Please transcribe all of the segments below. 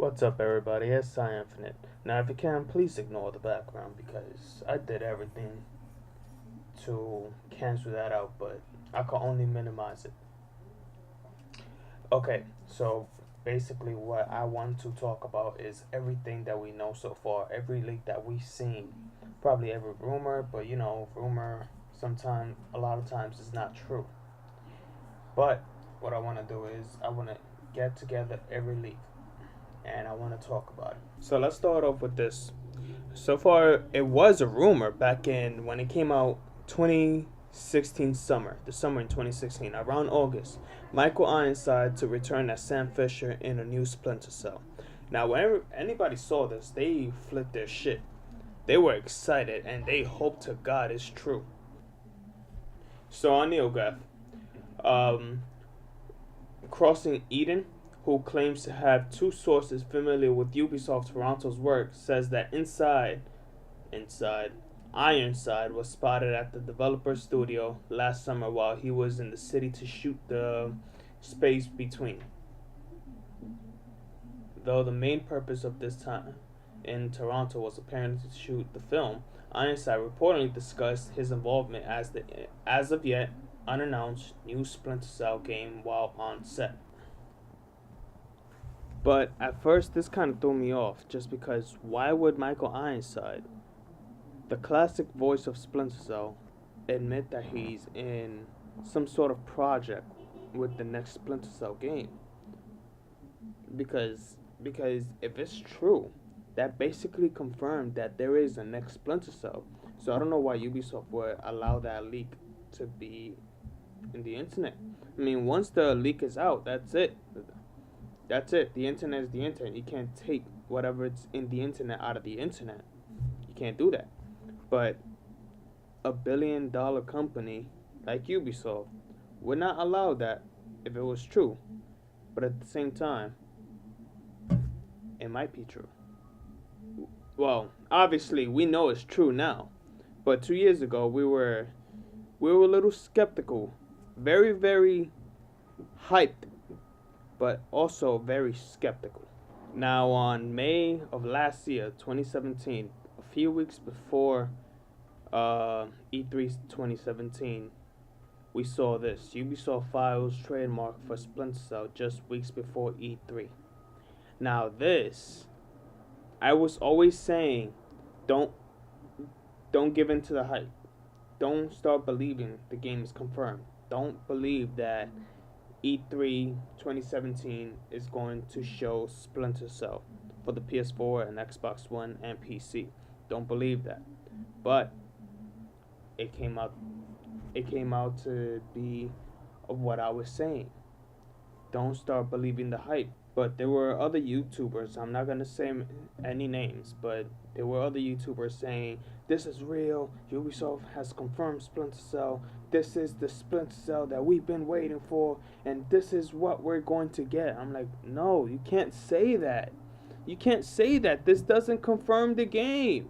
What's up, everybody? It's Infinite. Now, if you can, please ignore the background because I did everything to cancel that out, but I can only minimize it. Okay, so basically, what I want to talk about is everything that we know so far, every leak that we've seen, probably every rumor, but rumor sometimes, a lot of times, is not true. But what I want to do is I want to get together every leak and I want to talk about it. So let's start off with this. So far, it was a rumor back in when it came out 2016 summer, the summer in 2016, around August. Michael Ironside to return as Sam Fisher in a new Splinter Cell. Now, whenever anybody saw this, they flipped their shit. They were excited and they hoped to God it's true. So on Neograph, Crossing Eden, who claims to have two sources familiar with Ubisoft Toronto's work, says that inside, Ironside was spotted at the developer's studio last summer while he was in the city to shoot the space between. Though the main purpose of this time in Toronto was apparently to shoot the film, Ironside reportedly discussed his involvement as of yet unannounced new Splinter Cell game while on set. But at first, this kind of threw me off, just because why would Michael Ironside, the classic voice of Splinter Cell, admit that he's in some sort of project with the next Splinter Cell game? Because if it's true, that basically confirmed that there is a next Splinter Cell. So I don't know why Ubisoft would allow that leak to be in the internet. I mean, once the leak is out, that's it. That's it. The internet is the internet. You can't take whatever it's in the internet out of the internet. You can't do that. But a billion-dollar company like Ubisoft would not allow that if it was true. But at the same time, it might be true. Well, obviously, we know it's true now. But 2 years ago, we were a little skeptical. Very, very hyped, but also very skeptical. Now, on May of last year, 2017, a few weeks before E3 2017, we saw this. Ubisoft files trademark for Splinter Cell just weeks before E3. Now, this, I was always saying, don't give in to the hype. Don't start believing the game is confirmed. Don't believe that E3 2017 is going to show Splinter Cell for the PS4 and Xbox One and PC. Don't believe that. But it came out to be what I was saying. Don't start believing the hype. But there were other YouTubers, I'm not going to say any names, but there were other YouTubers saying, this is real, Ubisoft has confirmed Splinter Cell, this is the Splinter Cell that we've been waiting for, and this is what we're going to get. I'm like, no, you can't say that. You can't say that. This doesn't confirm the game.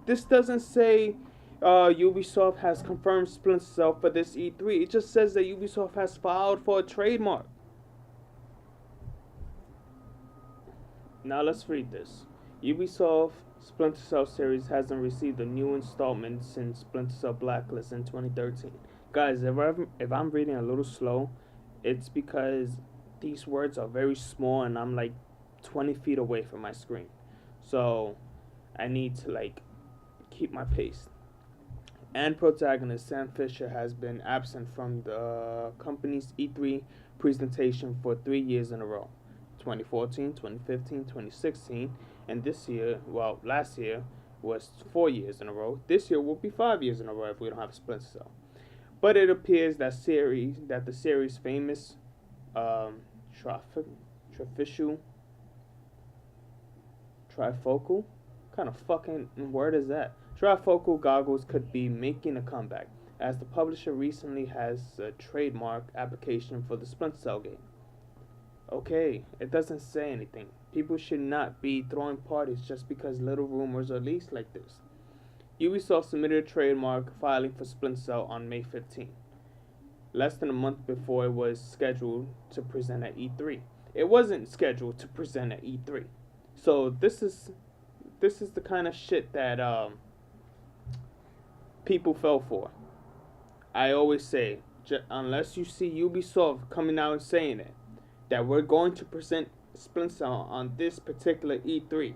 This doesn't say Ubisoft has confirmed Splinter Cell for this E3. It just says that Ubisoft has filed for a trademark. Now let's read this. Ubisoft Splinter Cell series hasn't received a new installment since Splinter Cell Blacklist in 2013. Guys, if I'm reading a little slow, it's because these words are very small and I'm like 20 feet away from my screen. So I need to keep my pace. And protagonist Sam Fisher has been absent from the company's E3 presentation for 3 years in a row. 2014, 2015, 2016, and this year, last year was 4 years in a row. This year will be 5 years in a row if we don't have a Splinter Cell. But it appears that the series' famous trifocal, kind of fucking word is that? Trifocal goggles could be making a comeback, as the publisher recently has a trademark application for the Splinter Cell game. Okay, it doesn't say anything. People should not be throwing parties just because little rumors are leaked like this. Ubisoft submitted a trademark filing for Splinter Cell on May 15, less than a month before it was scheduled to present at E3. It wasn't scheduled to present at E3. So this is the kind of shit that people fell for. I always say, unless you see Ubisoft coming out and saying it, that we're going to present Splinter Cell on this particular E3,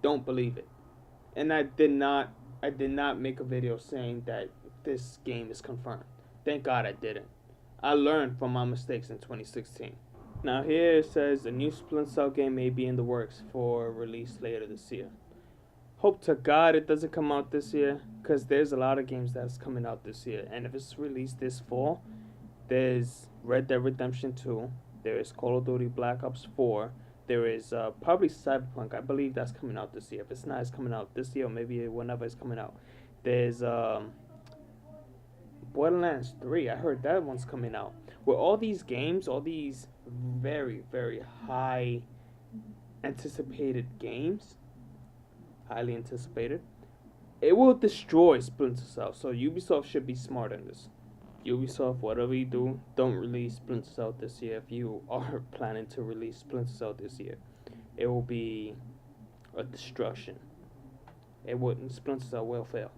don't believe it. And I did not make a video saying that this game is confirmed. Thank God I didn't. I learned from my mistakes in 2016. Now here it says a new Splinter Cell game may be in the works for release later this year. Hope to God it doesn't come out this year, because there's a lot of games that's coming out this year. And if it's released this fall, there's Red Dead Redemption 2, there is Call of Duty Black Ops 4, there is probably Cyberpunk. I believe that's coming out this year. If it's not, it's coming out this year, or maybe whenever it's coming out. There's Borderlands 3. I heard that one's coming out. With all these games, all these very, very high anticipated games, highly anticipated, it will destroy Splinter Cell. So Ubisoft should be smart in this. Ubisoft, whatever you do, don't release Splinter Cell this year. If you are planning to release Splinter Cell this year, it will be a destruction. Splinter Cell will fail.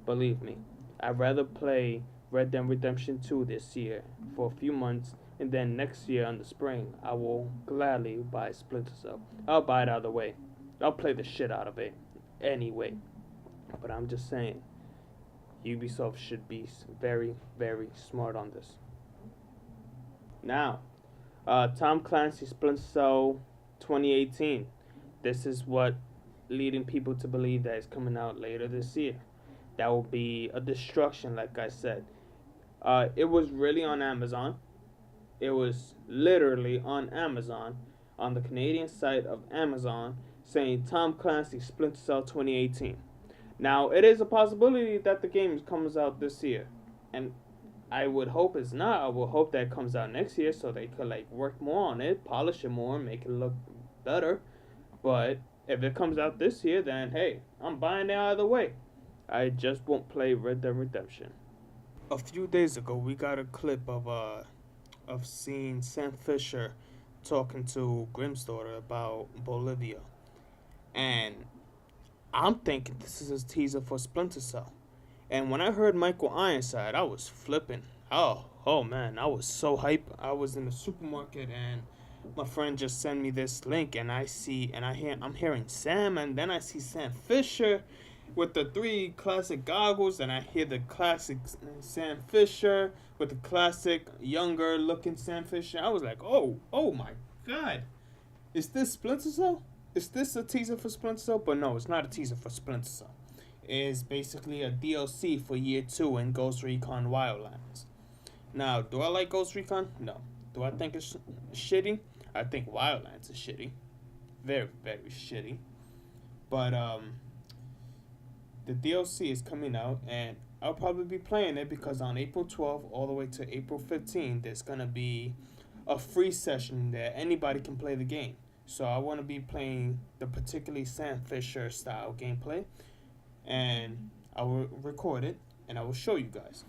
Believe me. I'd rather play Red Dead Redemption 2 this year for a few months, and then next year in the spring, I will gladly buy Splinter Cell. I'll buy it either way. I'll play the shit out of it anyway. But I'm just saying, Ubisoft should be very, very smart on this. Now, Tom Clancy Splinter Cell 2018. This is what leading people to believe that it's coming out later this year. That will be a destruction, like I said. It was really on Amazon. It was literally on Amazon, on the Canadian site of Amazon, saying Tom Clancy Splinter Cell 2018. Now, it is a possibility that the game comes out this year, and I would hope it's not. I would hope that it comes out next year so they could work more on it, polish it more, make it look better. But if it comes out this year, then hey, I'm buying it either way. I just won't play Red Dead Redemption. A few days ago, we got a clip of seeing Sam Fisher talking to Grimm's daughter about Bolivia, and I'm thinking this is a teaser for Splinter Cell. And when I heard Michael Ironside, I was flipping. Oh man, I was so hype. I was in the supermarket and my friend just sent me this link, and I'm hearing Sam, and then I see Sam Fisher with the 3 classic goggles, and I hear the classic Sam Fisher with the classic younger looking Sam Fisher. I was like, oh my God, is this Splinter Cell? Is this a teaser for Splinter Cell? But no, it's not a teaser for Splinter Cell. It is basically a DLC for Year 2 in Ghost Recon Wildlands. Now, do I like Ghost Recon? No. Do I think it's shitty? I think Wildlands is shitty. Very, very shitty. But, the DLC is coming out, and I'll probably be playing it because on April 12th all the way to April 15th, there's going to be a free session that anybody can play the game. So I want to be playing the particularly Sam Fisher style gameplay, and I will record it and I will show you guys.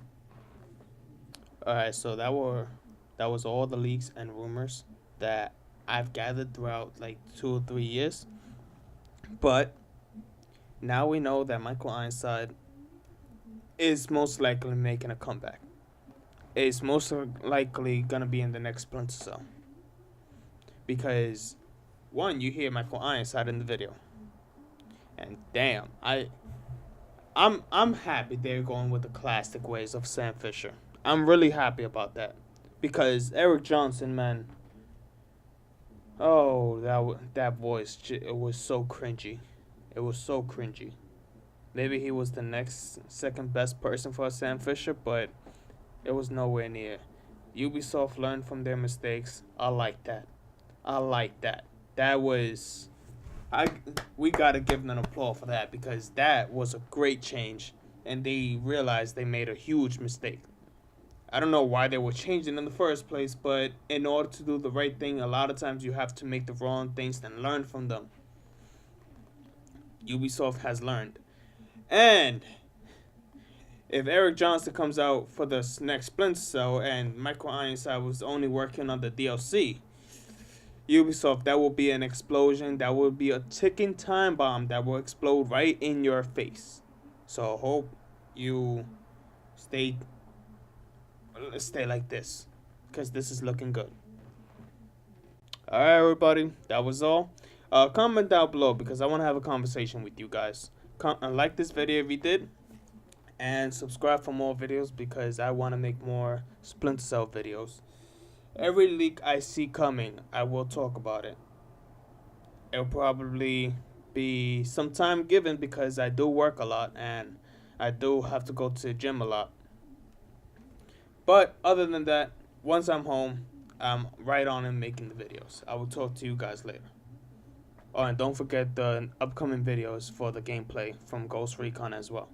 Alright, so that was all the leaks and rumors that I've gathered throughout 2 or 3 years. But now we know that Michael Ironside is most likely making a comeback. Is most likely gonna be in the next Splinter Cell. Because one, you hear Michael Ironside in the video. And damn, I'm happy they're going with the classic ways of Sam Fisher. I'm really happy about that. Because Eric Johnson, man, oh, that voice, it was so cringy. It was so cringy. Maybe he was the next second best person for Sam Fisher, but it was nowhere near. Ubisoft learned from their mistakes. I like that. We gotta give them an applause for that, because that was a great change, and they realized they made a huge mistake. I don't know why they were changing in the first place, but in order to do the right thing, a lot of times you have to make the wrong things and learn from them. Ubisoft has learned. And if Eric Johnson comes out for the next Splinter Cell and Michael Ironside was only working on the DLC, Ubisoft, that will be an explosion. That will be a ticking time bomb that will explode right in your face. So hope you stay like this, because this is looking good. Alright, everybody, that was all. Comment down below, because I want to have a conversation with you guys. Like this video if you did, and subscribe for more videos, because I want to make more Splinter Cell videos. Every leak I see coming, I will talk about it. It'll probably be some time given, because I do work a lot and I do have to go to the gym a lot. But other than that, once I'm home, I'm right on in making the videos. I will talk to you guys later. Oh, and don't forget the upcoming videos for the gameplay from Ghost Recon as well.